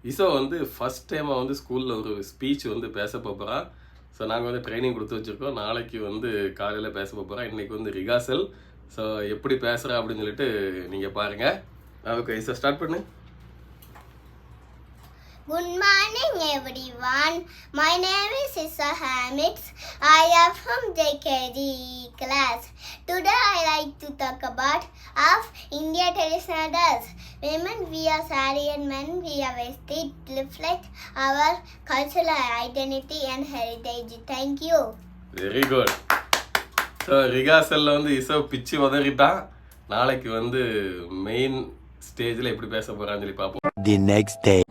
இசோ வந்து ஃபஸ்ட் டைமாக வந்து ஸ்கூலில் ஒரு ஸ்பீச் வந்து பேச போகிறான். ஸோ நாங்கள் வந்து ட்ரைனிங் கொடுத்து வச்சுருக்கோம். நாளைக்கு வந்து காலையில் பேச போகிறோம். இன்றைக்கி வந்து ரிகாசல். ஸோ எப்படி பேசுகிறா அப்படின்னு சொல்லிட்டு நீங்கள் பாருங்கள். ஓகே இசோ ஸ்டார்ட் பண்ணு. Good morning everyone. My name is Issa Hamid. I am from JKG class. Today I like to talk about of India traditional dress. Women wear saree and men wear vesti. It reflects our cultural identity and heritage. Thank you. Very good. So ரிகாசலில் வந்து இசோ பிச்சு உதறிட்டான். நாளைக்கு வந்து main ஸ்டேஜில் எப்படி பேச போகிறான்னு சொல்லி பார்ப்போம். The next day.